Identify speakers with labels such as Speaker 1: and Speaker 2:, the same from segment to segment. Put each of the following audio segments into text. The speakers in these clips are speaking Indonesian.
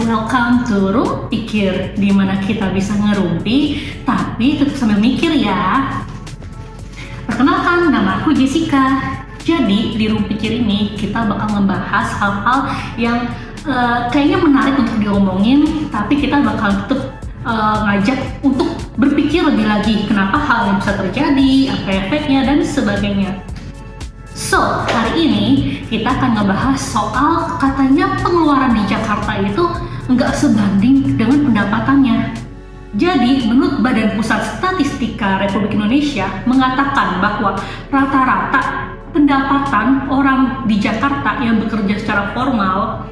Speaker 1: welcome to Room Pikir, di mana kita bisa ngerumpi tapi tetap sambil mikir ya. Perkenalkan, nama aku Jessica. Jadi di Room Pikir ini kita bakal ngebahas hal-hal yang kayaknya menarik untuk diomongin, tapi kita bakal tetap ngajak untuk berpikir lebih lagi kenapa hal yang bisa terjadi, apa efeknya, dan sebagainya. So, hari ini kita akan ngebahas soal katanya pengeluaran di Jakarta itu nggak sebanding dengan pendapatannya. Jadi, menurut Badan Pusat Statistika Republik Indonesia mengatakan bahwa rata-rata pendapatan orang di Jakarta yang bekerja secara formal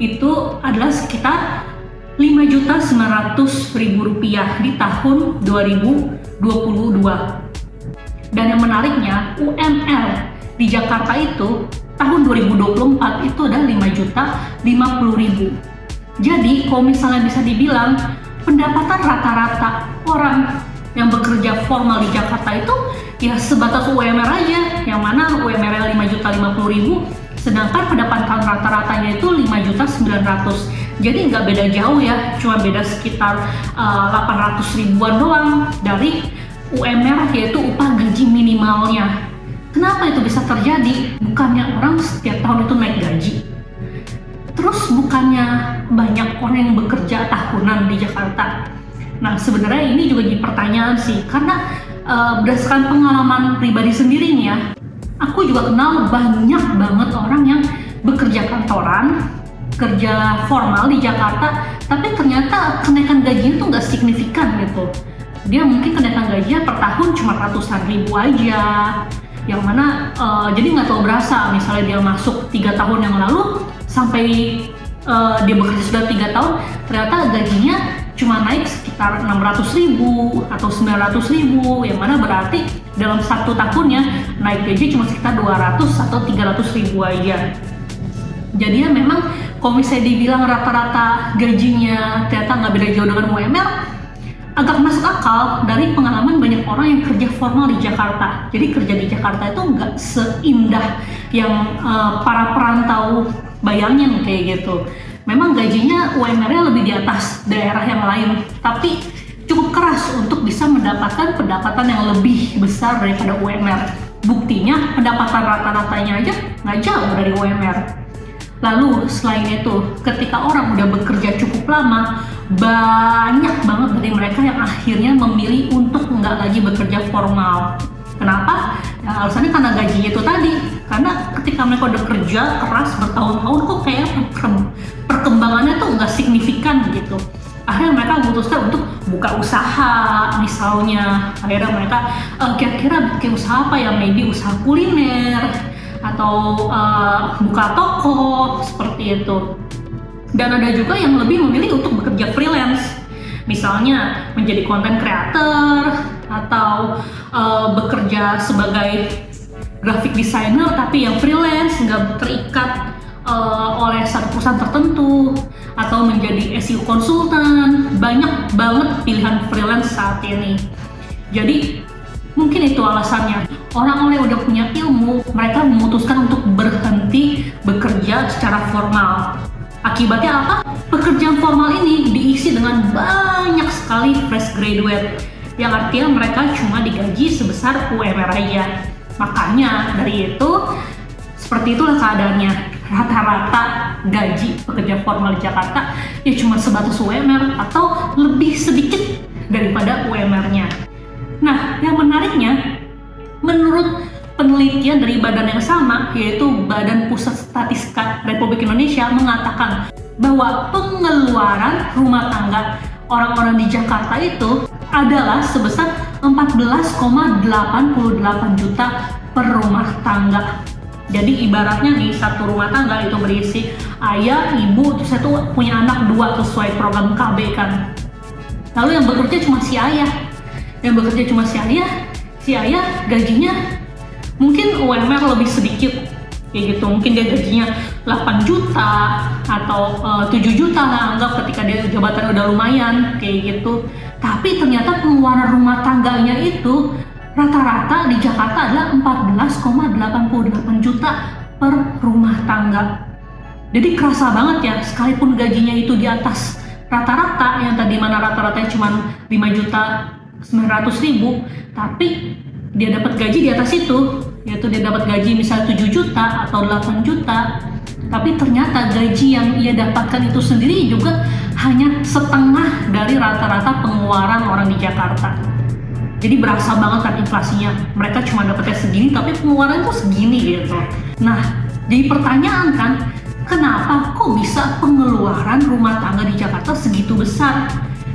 Speaker 1: itu adalah sekitar Rp5.900.000 di tahun 2022. Dan yang menariknya, UMR di Jakarta itu tahun 2024 itu ada 5.050.000. Jadi kalau misalnya bisa dibilang pendapatan rata-rata orang yang bekerja formal di Jakarta itu ya sebatas UMR aja, yang mana UMR 5.050.000, sedangkan pendapatan rata-ratanya itu 5.900.000. Jadi nggak beda jauh ya, cuma beda sekitar 800 ribuan doang dari UMR, yaitu upah gaji minimalnya. Kenapa itu bisa terjadi? Bukannya orang setiap tahun itu naik gaji? Terus bukannya banyak orang yang bekerja tahunan di Jakarta? Nah, sebenarnya ini juga jadi pertanyaan sih, karena berdasarkan pengalaman pribadi sendiri nih ya, aku juga kenal banyak banget orang yang bekerja kantoran, kerja formal di Jakarta, tapi ternyata kenaikan gajinya tuh nggak signifikan gitu. Dia mungkin kenaikan gajinya per tahun cuma ratusan ribu aja, yang mana jadi nggak terlalu berasa. Misalnya dia masuk 3 tahun yang lalu sampai dia bekerja sudah 3 tahun, ternyata gajinya cuma naik sekitar 600.000 atau 900.000, yang mana berarti dalam 1 tahunnya naik gaji cuma sekitar 200 atau 300.000 aja. Jadi ya memang kalau misalnya dibilang rata-rata gajinya ternyata nggak beda jauh dengan UMR, agak masuk akal dari pengalaman banyak orang yang kerja formal di Jakarta. Jadi kerja di Jakarta itu nggak seindah yang para perantau bayangin kayak gitu. Memang gajinya UMR-nya lebih di atas daerah yang lain, tapi cukup keras untuk bisa mendapatkan pendapatan yang lebih besar daripada UMR. Buktinya pendapatan rata-ratanya aja nggak jauh dari UMR. Lalu selain itu, ketika orang udah bekerja cukup lama, banyak banget dari mereka yang akhirnya memilih untuk nggak lagi bekerja formal. Kenapa? Ya, alasannya karena gajinya itu tadi. Karena ketika mereka udah kerja keras bertahun-tahun, kok kayak perkembangannya tuh nggak signifikan gitu. Akhirnya mereka memutuskan untuk buka usaha misalnya. Akhirnya mereka kira-kira bikin usaha apa ya? Maybe usaha kuliner, atau buka toko, seperti itu. Dan ada juga yang lebih memilih untuk bekerja freelance, misalnya menjadi content creator atau bekerja sebagai graphic designer tapi yang freelance, nggak terikat oleh satu perusahaan tertentu, atau menjadi SEO konsultan. Banyak banget pilihan freelance saat ini. Jadi mungkin itu alasannya. Orang-orang yang udah punya ilmu, mereka memutuskan untuk berhenti bekerja secara formal. Akibatnya apa? Pekerjaan formal ini diisi dengan banyak sekali fresh graduate, yang artinya mereka cuma digaji sebesar UMR aja. Makanya dari itu, seperti itulah keadaannya. Rata-rata gaji pekerja formal di Jakarta ya cuma sebatas UMR atau lebih sedikit daripada UMR-nya. Nah, yang menariknya, menurut penelitian dari badan yang sama, yaitu Badan Pusat Statistika Republik Indonesia, mengatakan bahwa pengeluaran rumah tangga orang-orang di Jakarta itu adalah sebesar 14,88 juta per rumah tangga. Jadi ibaratnya di satu rumah tangga itu berisi ayah, ibu, terus itu punya anak 2 sesuai program KB kan. Lalu yang bekerja cuma si ayah. Si ayah gajinya mungkin UMR lebih sedikit kayak gitu. Mungkin dia gajinya 8 juta atau 7 juta lah, anggap, ketika dia jabatan udah lumayan kayak gitu. Tapi ternyata pengeluaran rumah tangganya itu rata-rata di Jakarta adalah 14,88 juta per rumah tangga. Jadi kerasa banget ya, sekalipun gajinya itu di atas rata-rata, yang tadi mana rata-ratanya cuma 5.900.000, tapi dia dapat gaji di atas itu, yaitu dia dapat gaji misalnya 7 juta atau 8 juta, tapi ternyata gaji yang ia dapatkan itu sendiri juga hanya setengah dari rata-rata pengeluaran orang di Jakarta. Jadi berasa banget kan inflasinya, mereka cuma dapatnya segini tapi pengeluaran tuh segini gitu. Nah, jadi pertanyaan kan, kenapa kok bisa pengeluaran rumah tangga di Jakarta segitu besar?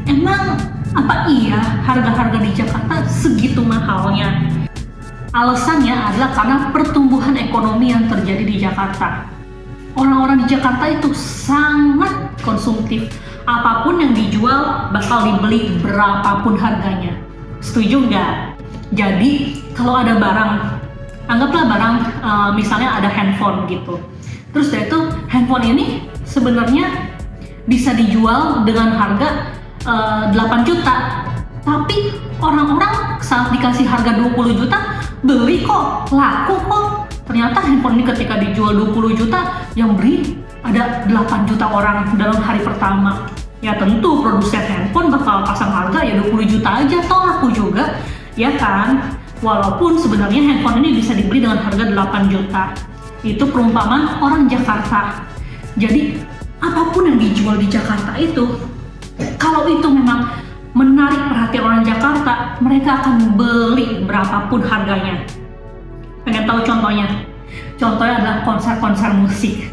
Speaker 1: Emang apa iya harga-harga di Jakarta segitu mahalnya? Alasannya adalah karena pertumbuhan ekonomi yang terjadi di Jakarta. Orang-orang di Jakarta itu sangat konsumtif. Apapun yang dijual bakal dibeli berapapun harganya. Setuju nggak? Jadi kalau ada barang, anggaplah barang misalnya ada handphone gitu. Terus dari itu handphone ini sebenarnya bisa dijual dengan harga 8 juta. Tapi orang-orang saat dikasih harga 20 juta, beli kok, laku kok. Ternyata handphone ini ketika dijual 20 juta, yang beli ada 8 juta orang dalam hari pertama. Ya tentu produsen handphone bakal pasang harga ya 20 juta aja, toh laku juga, ya kan? Walaupun sebenarnya handphone ini bisa dibeli dengan harga 8 juta. Itu perumpamaan orang Jakarta. Jadi apapun yang dijual di Jakarta itu, kalau itu memang menarik perhatian orang Jakarta, mereka akan beli berapapun harganya. Pengen tahu contohnya? Contohnya adalah konser-konser musik.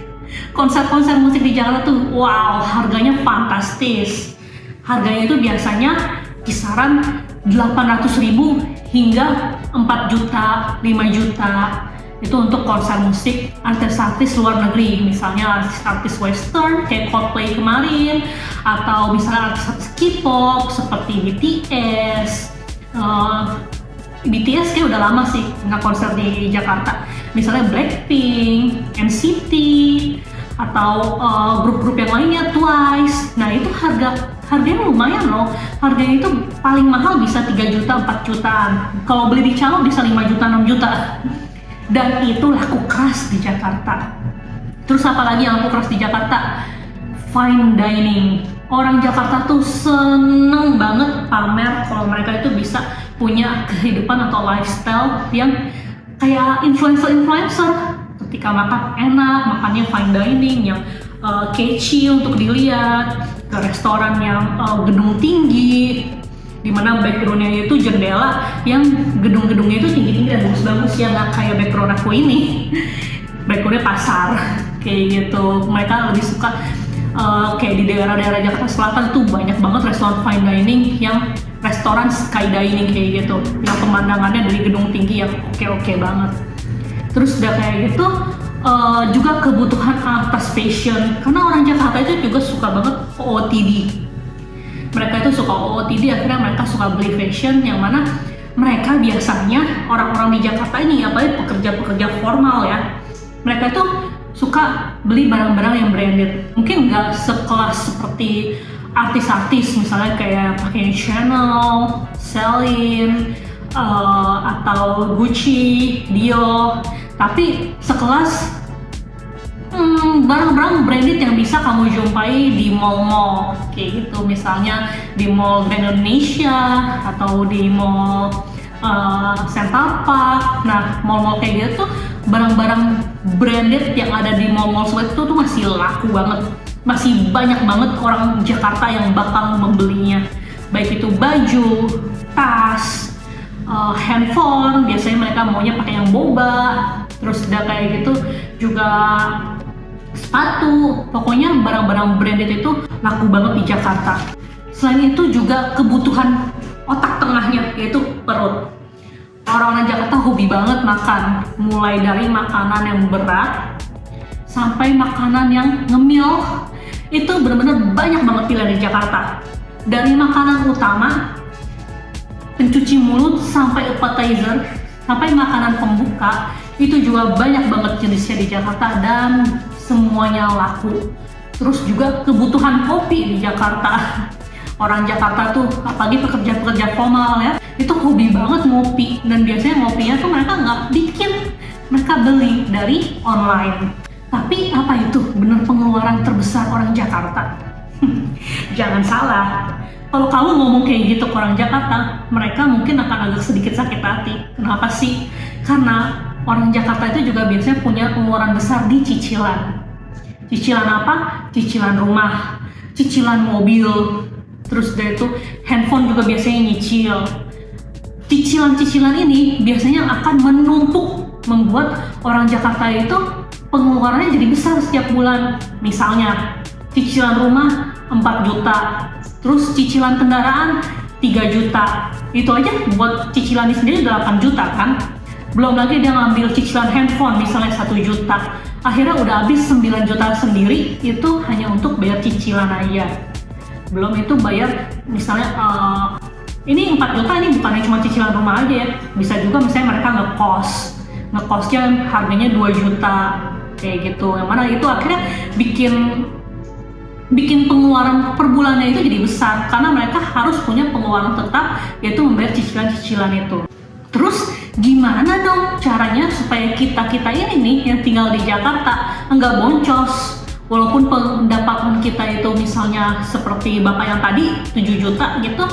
Speaker 1: Konser-konser musik di Jakarta tuh, wow, harganya fantastis. Harganya itu biasanya kisaran 800.000 hingga 4 juta, 5 juta. Itu untuk konser musik artis-artis luar negeri, misalnya artis western kayak Coldplay kemarin, atau misalnya artis K-pop seperti BTS. BTS kayak udah lama sih nggak konser di Jakarta. Misalnya Blackpink, NCT, atau grup-grup yang lainnya, Twice. Nah itu harganya lumayan loh. Harganya itu paling mahal bisa 3 juta, 4 jutaan. Kalau beli di Calo bisa 5 juta, 6 juta. Dan itu laku keras di Jakarta. Terus apa lagi yang laku keras di Jakarta? Fine dining. Orang Jakarta tuh seneng banget pamer kalau mereka itu bisa punya kehidupan atau lifestyle yang kayak influencer. Ketika makan enak, makannya fine dining yang catchy untuk dilihat, ke restoran yang gedung tinggi, dimana backgroundnya itu jendela yang gedung-gedungnya itu tinggi-tinggi dan bagus-bagus, yang nggak kayak background aku ini. Backgroundnya pasar kayak gitu. Mereka lebih suka kayak di daerah-daerah Jakarta Selatan tuh banyak banget restoran fine dining yang restoran sky dining kayak gitu, yang pemandangannya dari gedung tinggi yang oke banget. Terus udah kayak gitu juga kebutuhan atas fashion, karena orang Jakarta itu juga suka banget OOTD. Mereka itu suka OOTD, akhirnya mereka suka beli fashion, yang mana mereka biasanya orang-orang di Jakarta ini, apalagi pekerja-pekerja formal ya, mereka itu suka beli barang-barang yang branded. Mungkin nggak sekelas seperti artis-artis, misalnya kayak pakai Chanel, Celine, atau Gucci, Dior, tapi sekelas barang-barang branded yang bisa kamu jumpai di mall-mall kayak gitu, misalnya di Mall Bank Indonesia atau di Mall Central Park. Nah, mall-mall kayak gitu tuh barang-barang branded yang ada di mall-mall seperti itu tuh masih laku banget. Masih banyak banget orang Jakarta yang bakal membelinya. Baik itu baju, tas, handphone, biasanya mereka maunya pakai yang boba. Terus udah kayak gitu juga sepatu. Pokoknya barang-barang branded itu laku banget di Jakarta. Selain itu juga kebutuhan otak tengahnya, yaitu perut. Orang-orang Jakarta hobi banget makan, mulai dari makanan yang berat sampai makanan yang ngemil. Itu benar-benar banyak banget pilihan di Jakarta. Dari makanan utama, pencuci mulut, sampai appetizer, sampai makanan pembuka, itu juga banyak banget jenisnya di Jakarta dan semuanya laku. Terus juga kebutuhan kopi di Jakarta. Orang Jakarta tuh, apalagi pekerja-pekerja formal ya, itu hobi banget ngopi, dan biasanya ngopinya tuh mereka nggak bikin, mereka beli dari online. Tapi apa itu benar pengeluaran terbesar orang Jakarta? Jangan salah, kalau kamu ngomong kayak gitu ke orang Jakarta, mereka mungkin akan agak sedikit sakit hati. Kenapa sih? Karena orang Jakarta itu juga biasanya punya pengeluaran besar di cicilan. Cicilan apa? Cicilan rumah, cicilan mobil, terus dari itu handphone juga biasanya nyicil. Cicilan-cicilan ini biasanya akan menumpuk, membuat orang Jakarta itu pengeluarannya jadi besar setiap bulan. Misalnya cicilan rumah 4 juta, terus cicilan kendaraan 3 juta. Itu aja buat cicilan ini sendiri 8 juta kan? Belum lagi dia ngambil cicilan handphone misalnya 1 juta. Akhirnya udah habis 9 juta sendiri, itu hanya untuk bayar cicilan aja. Belum itu bayar misalnya ini 4 juta ini bukannya cuma cicilan rumah aja ya. Bisa juga misalnya mereka ngekosnya harganya 2 juta kayak gitu. Yang mana itu akhirnya bikin pengeluaran per bulannya itu jadi besar karena mereka harus punya pengeluaran tetap, yaitu membayar cicilan-cicilan itu. Terus gimana dong caranya supaya kita ini nih yang tinggal di Jakarta nggak boncos? Walaupun pendapatan kita itu misalnya seperti bapak yang tadi 7 juta gitu,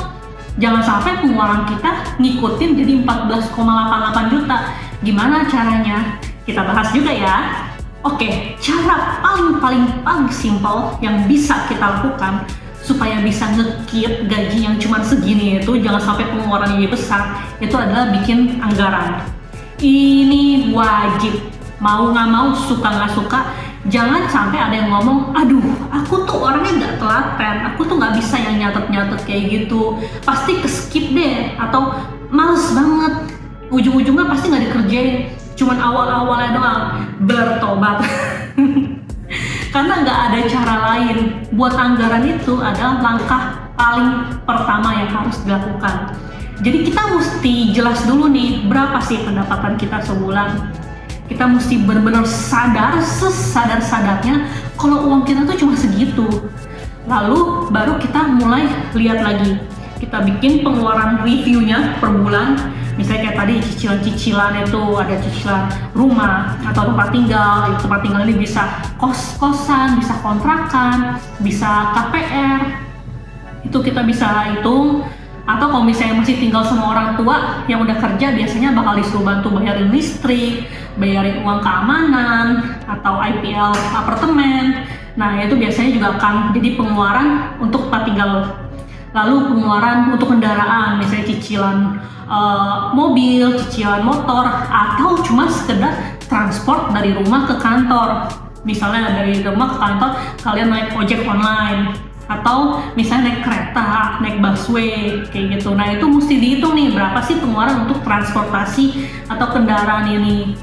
Speaker 1: jangan sampai pengeluaran kita ngikutin jadi 14,88 juta. Gimana caranya? Kita bahas juga ya. Oke, cara paling simpel yang bisa kita lakukan supaya bisa nge-keep gaji yang cuma segini itu jangan sampai pengeluarannya besar, itu adalah bikin anggaran. Ini wajib, mau nggak mau, suka nggak suka. Jangan sampai ada yang ngomong, aduh aku tuh orangnya nggak telaten, aku tuh nggak bisa yang nyatet kayak gitu, pasti ke-skip deh, atau males banget, ujung-ujungnya pasti nggak dikerjain, cuman awal-awalnya doang. Bertobat. Karena nggak ada cara lain. Buat anggaran itu adalah langkah paling pertama yang harus dilakukan. Jadi kita mesti jelas dulu nih, berapa sih pendapatan kita sebulan. Kita mesti benar-benar sadar, sesadar-sadarnya kalau uang kita tuh cuma segitu. Lalu baru kita mulai lihat lagi. Kita bikin pengeluaran reviewnya per bulan. Misalnya kayak tadi cicilan-cicilan itu ada cicilan rumah atau tempat tinggal. Tempat tinggal ini bisa kos-kosan, bisa kontrakan, bisa KPR. Itu kita bisa hitung. Atau kalau misalnya masih tinggal sama orang tua yang udah kerja, biasanya bakal disuruh bantu bayarin listrik, bayarin uang keamanan, atau IPL apartemen. Nah itu biasanya juga akan jadi pengeluaran untuk tempat tinggal. Lalu pengeluaran untuk kendaraan, misalnya cicilan mobil, cicilan motor, atau cuma sekedar transport dari rumah ke kantor. Misalnya dari rumah ke kantor kalian naik ojek online, atau misalnya naik kereta, naik busway kayak gitu. Nah itu mesti dihitung nih, berapa sih pengeluaran untuk transportasi atau kendaraan ini.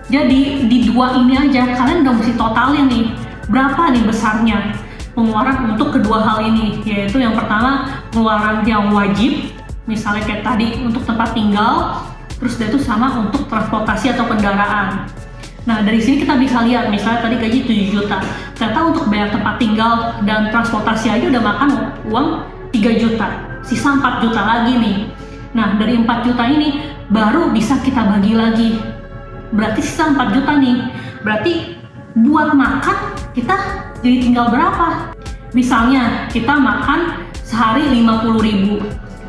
Speaker 1: Jadi di dua ini aja kalian udah mesti totalin nih, berapa nih besarnya pengeluaran untuk kedua hal ini. Yaitu yang pertama pengeluaran yang wajib, misalnya kayak tadi untuk tempat tinggal, terus itu sama untuk transportasi atau kendaraan. Nah dari sini kita bisa lihat, misalnya tadi gaji 7 juta, ternyata untuk bayar tempat tinggal dan transportasi aja udah makan uang 3 juta, sisa 4 juta lagi nih. Nah dari 4 juta ini baru bisa kita bagi lagi, berarti sisa 4 juta nih. Berarti buat makan kita jadi tinggal berapa? Misalnya kita makan sehari 50.000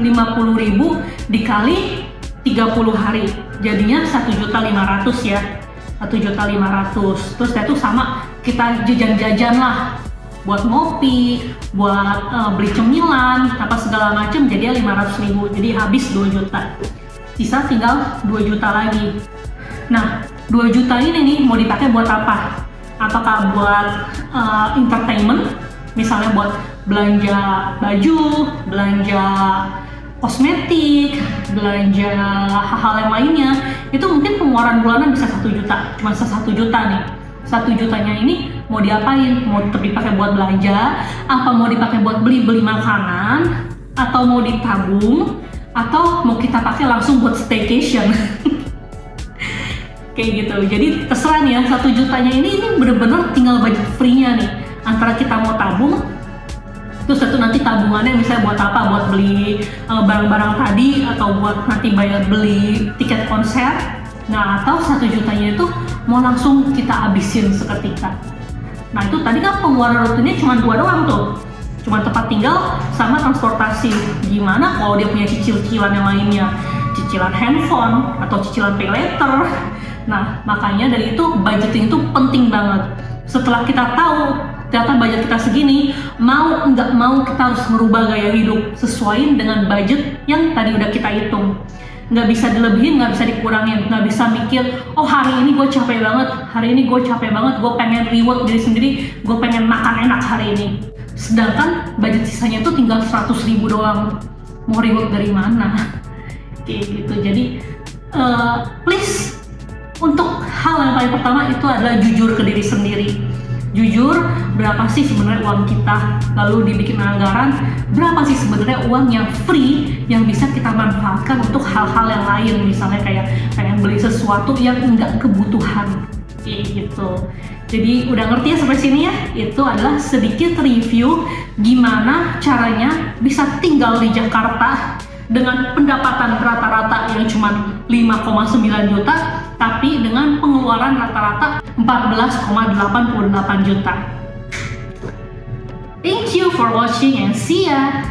Speaker 1: dikali 30 hari, jadinya 1.500.000 ya. 1.500.000. Terus itu sama kita jajan-jajan lah, buat ngopi, buat beli cemilan, apa segala macam, jadi 500.000. Jadi habis 2 juta. Sisa tinggal 2 juta lagi. Nah, 2 juta ini nih mau dipakai buat apa? Apakah buat entertainment, misalnya buat belanja baju, belanja kosmetik, belanja hal-hal yang lainnya, itu mungkin pengeluaran bulanan bisa 1 juta, cuma 1 juta nih. 1 jutanya ini mau diapain? Mau tetap dipakai buat belanja, apa mau dipakai buat beli makanan, atau mau ditabung, atau mau kita pakai langsung buat staycation. Kayak gitu. Jadi terserah nih ya, 1 jutanya ini bener-bener tinggal budget free-nya nih. Antara kita mau tabung, terus itu nanti tabungannya misalnya buat apa? Buat beli barang-barang tadi, atau buat nanti beli tiket konser. Nah, atau 1 jutanya itu mau langsung kita habisin seketika. Nah itu tadi kan pengeluaran rutinnya cuma 2 doang tuh, cuma tempat tinggal sama transportasi. Gimana kalau dia punya cicilan yang lainnya, cicilan handphone atau cicilan pay later? Nah makanya dari itu budgeting itu penting banget. Setelah kita tahu ternyata budget kita segini, mau nggak mau kita harus merubah gaya hidup sesuai dengan budget yang tadi udah kita hitung. Nggak bisa dilebihin, nggak bisa dikurangin, nggak bisa mikir, oh hari ini gue capek banget, gue pengen reward diri sendiri, gue pengen makan enak hari ini. Sedangkan budget sisanya tuh tinggal 100.000 doang, mau reward dari mana? Kayak gitu. Jadi please, untuk hal yang paling pertama itu adalah jujur ke diri sendiri. Jujur, berapa sih sebenarnya uang kita, lalu dibikin anggaran, berapa sih sebenarnya uang yang free yang bisa kita manfaatkan untuk hal-hal yang lain, misalnya kayak pengen beli sesuatu yang enggak kebutuhan, kayak gitu. Jadi udah ngerti ya sampai sini ya? Itu adalah sedikit review gimana caranya bisa tinggal di Jakarta dengan pendapatan rata-rata yang cuma 5,9 juta, tapi dengan pengeluaran rata-rata 14,88 juta. Thank you for watching and see ya!